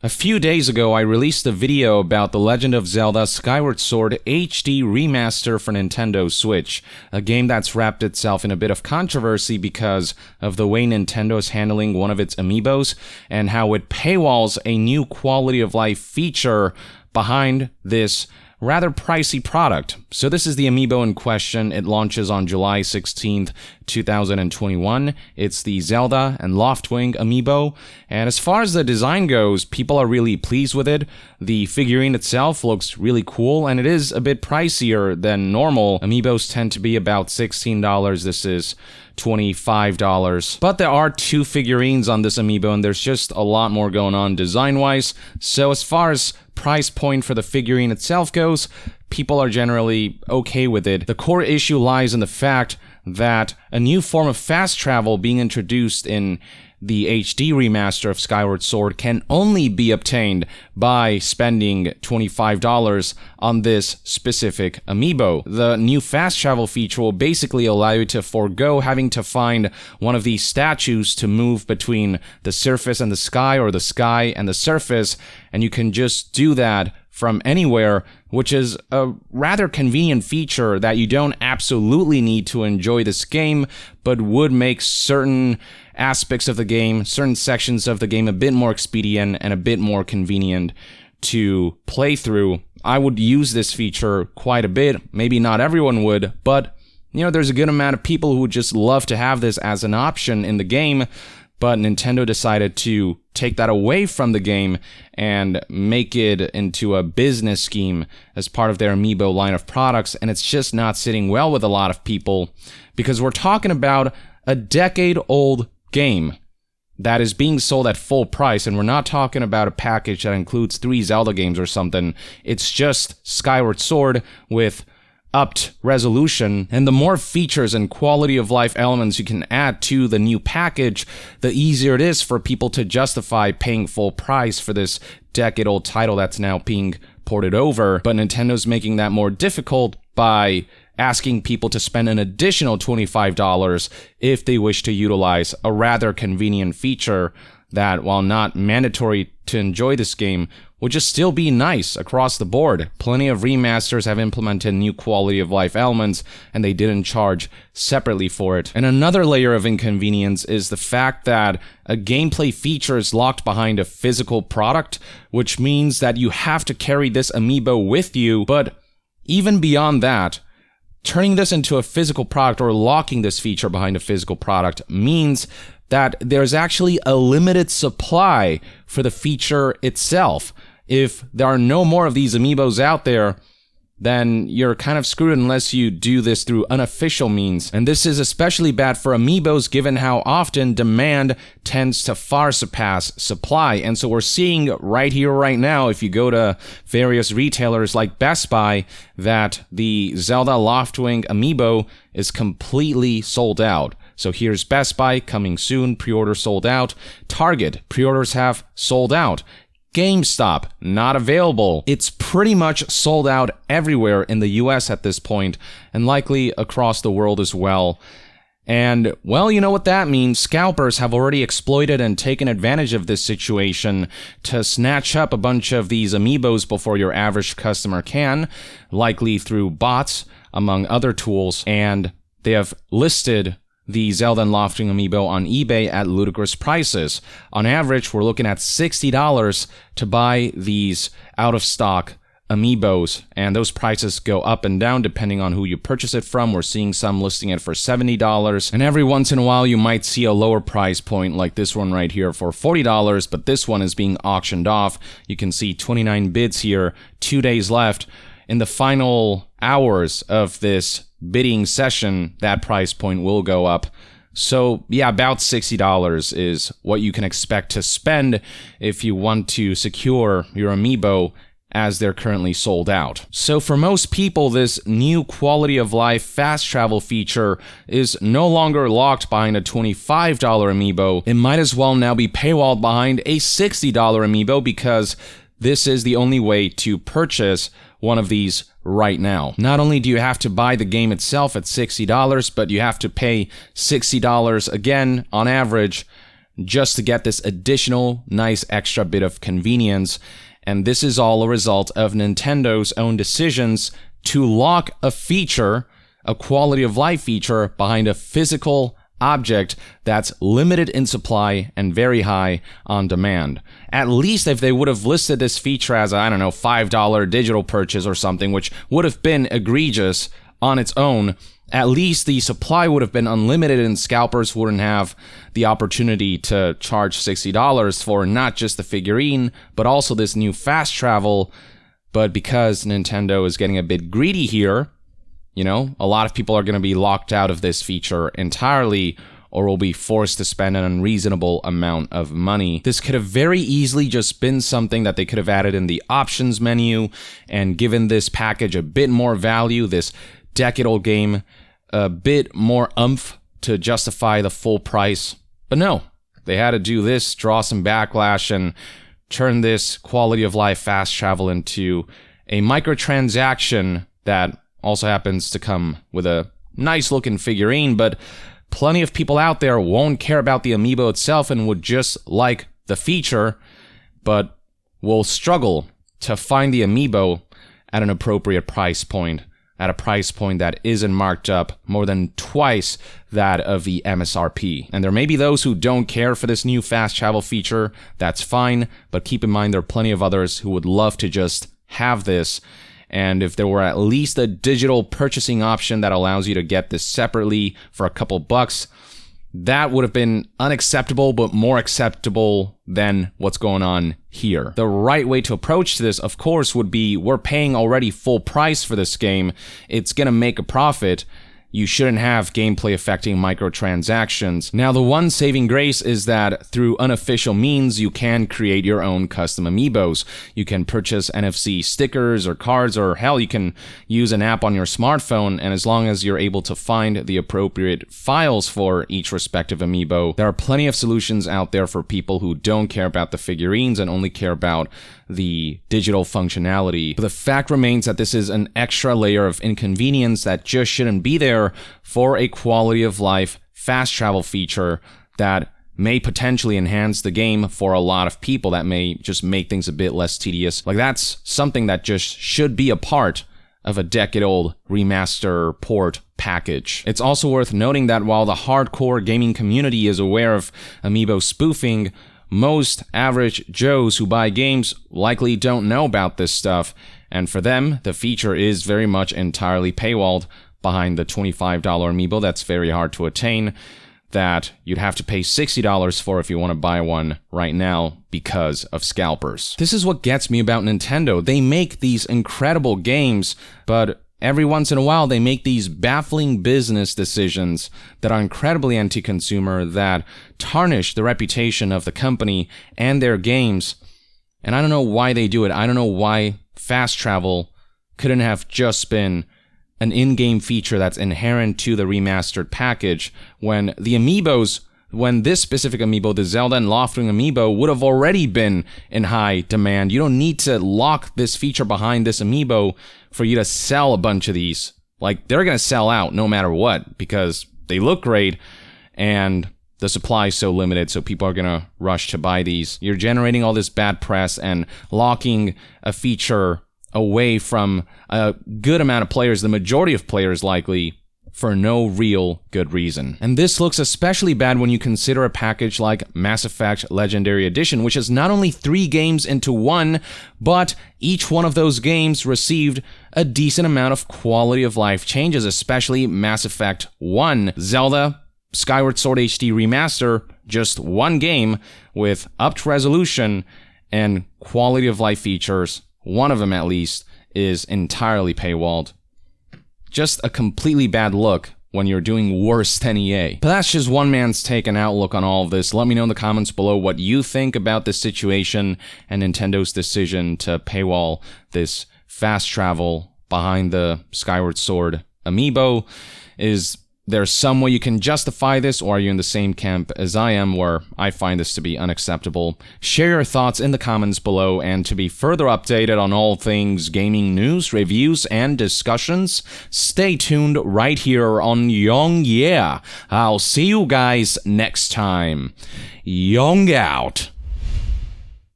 A few days ago, I released a video about The Legend of Zelda Skyward Sword HD Remaster for Nintendo Switch, a game that's wrapped itself in a bit of controversy because of the way Nintendo is handling one of its amiibos and how it paywalls a new quality of life feature behind this rather pricey product. So this is the amiibo in question. It launches on July 16th, 2021. It's the Zelda and Loftwing amiibo, and as far as the design goes, people are really pleased with it. The figurine itself looks really cool, and it is a bit pricier than normal. Amiibos tend to be about $16. This is $25. But there are two figurines on this amiibo, and there's just a lot more going on design-wise. So as far as price point for the figurine itself goes, people are generally okay with it. The core issue lies in the fact that a new form of fast travel being introduced in the HD remaster of Skyward Sword can only be obtained by spending $25 on this specific amiibo. The new fast travel feature will basically allow you to forego having to find one of these statues to move between the surface and the sky, or the sky and the surface, and you can just do that from anywhere, which is a rather convenient feature that you don't absolutely need to enjoy this game, but would make certain aspects of the game, certain sections of the game, a bit more expedient and a bit more convenient to play through. I would use this feature quite a bit. Maybe not everyone would, but there's a good amount of people who would just love to have this as an option in the game. But Nintendo decided to take that away from the game and make it into a business scheme as part of their Amiibo line of products, and it's just not sitting well with a lot of people, because we're talking about a decade-old game that is being sold at full price, and we're not talking about a package that includes 3 Zelda games or something. It's just Skyward Sword with upped resolution, and the more features and quality of life elements you can add to the new package, the easier it is for people to justify paying full price for this decade-old title that's now being ported over. But Nintendo's making that more difficult by asking people to spend an additional $25 if they wish to utilize a rather convenient feature that, while not mandatory to enjoy this game, would just still be nice across the board. Plenty of remasters have implemented new quality of life elements, and they didn't charge separately for it. And another layer of inconvenience is the fact that a gameplay feature is locked behind a physical product, which means that you have to carry this amiibo with you. But even beyond that, turning this into a physical product, or locking this feature behind a physical product, means that there's actually a limited supply for the feature itself. If there are no more of these amiibos out there, then you're kind of screwed unless you do this through unofficial means. And this is especially bad for amiibos, given how often demand tends to far surpass supply. And so we're seeing right here, right now, if you go to various retailers like Best Buy, that the Zelda Loftwing amiibo is completely sold out. So here's Best Buy, coming soon, pre-order sold out. Target, pre-orders have sold out. GameStop, not available. It's pretty much sold out everywhere in the US at this point, and likely across the world as well. And, well, you know what that means. Scalpers have already exploited and taken advantage of this situation to snatch up a bunch of these amiibos before your average customer can, likely through bots, among other tools, and they have listed the Zelda and Loftwing amiibo on eBay at ludicrous prices. On average, we're looking at $60 to buy these out-of-stock amiibos, and those prices go up and down depending on who you purchase it from. We're seeing some listing it for $70, and every once in a while you might see a lower price point like this one right here for $40, but this one is being auctioned off. You can see 29 bids here, 2 days left. In the final hours of this bidding session, that price point will go up. So yeah, about $60 is what you can expect to spend if you want to secure your amiibo, as they're currently sold out. So for most people, this new quality of life fast travel feature is no longer locked behind a $25 amiibo. It might as well now be paywalled behind a $60 amiibo, because this is the only way to purchase one of these right now. Not only do you have to buy the game itself at $60, but you have to pay $60 again on average just to get this additional nice extra bit of convenience. And this is all a result of Nintendo's own decisions to lock a feature, a quality of life feature, behind a physical object that's limited in supply and very high on demand. At least if they would have listed this feature as, I don't know, $5 digital purchase or something, which would have been egregious on its own, at least the supply would have been unlimited and scalpers wouldn't have the opportunity to charge $60 for not just the figurine, but also this new fast travel. But because Nintendo is getting a bit greedy here, you know, a lot of people are going to be locked out of this feature entirely or will be forced to spend an unreasonable amount of money. This could have very easily just been something that they could have added in the options menu and given this package a bit more value, this decade-old game, a bit more oomph to justify the full price. But no, they had to do this, draw some backlash, and turn this quality of life fast travel into a microtransaction that also happens to come with a nice looking figurine, but plenty of people out there won't care about the amiibo itself and would just like the feature, but will struggle to find the amiibo at an appropriate price point, at a price point that isn't marked up more than twice that of the MSRP. And there may be those who don't care for this new fast travel feature, that's fine, but keep in mind there are plenty of others who would love to just have this. And if there were at least a digital purchasing option that allows you to get this separately for a couple bucks, that would have been unacceptable, but more acceptable than what's going on here. The right way to approach this, of course, would be we're paying already full price for this game. It's gonna make a profit. You shouldn't have gameplay affecting microtransactions. Now, the one saving grace is that through unofficial means, you can create your own custom amiibos. You can purchase NFC stickers or cards, or hell, you can use an app on your smartphone, and as long as you're able to find the appropriate files for each respective amiibo, there are plenty of solutions out there for people who don't care about the figurines and only care about the digital functionality. But the fact remains that this is an extra layer of inconvenience that just shouldn't be there for a quality of life fast travel feature that may potentially enhance the game for a lot of people, that may just make things a bit less tedious. Like, that's something that just should be a part of a decade-old remaster port package. It's also worth noting that while the hardcore gaming community is aware of amiibo spoofing, most average Joes who buy games likely don't know about this stuff, and for them, the feature is very much entirely paywalled behind the $25 amiibo that's very hard to attain, that you'd have to pay $60 for if you want to buy one right now because of scalpers. This is what gets me about Nintendo. They make these incredible games, but every once in a while they make these baffling business decisions that are incredibly anti-consumer, that tarnish the reputation of the company and their games. And I don't know why they do it. I don't know why fast travel couldn't have just been an in-game feature that's inherent to the remastered package, when the amiibos, when this specific amiibo, the Zelda and Loftwing amiibo, would have already been in high demand. You don't need to lock this feature behind this amiibo for you to sell a bunch of these. Like, they're going to sell out no matter what, because they look great and the supply is so limited, so people are going to rush to buy these. You're generating all this bad press and locking a feature away from a good amount of players, the majority of players likely, for no real good reason. And this looks especially bad when you consider a package like Mass Effect Legendary Edition, which is not only 3 games into one, but each one of those games received a decent amount of quality of life changes, especially Mass Effect 1. Zelda Skyward Sword HD Remaster, just one game with upped resolution and quality of life features. One of them, at least, is entirely paywalled. Just a completely bad look when you're doing worse than EA. But that's just one man's take and outlook on all of this. Let me know in the comments below what you think about this situation and Nintendo's decision to paywall this fast travel behind the Skyward Sword amiibo. Is there's some way you can justify this, or are you in the same camp as I am, where I find this to be unacceptable? Share your thoughts in the comments below, and to be further updated on all things gaming news, reviews, and discussions, stay tuned right here on Young Yeah. I'll see you guys next time. Young out.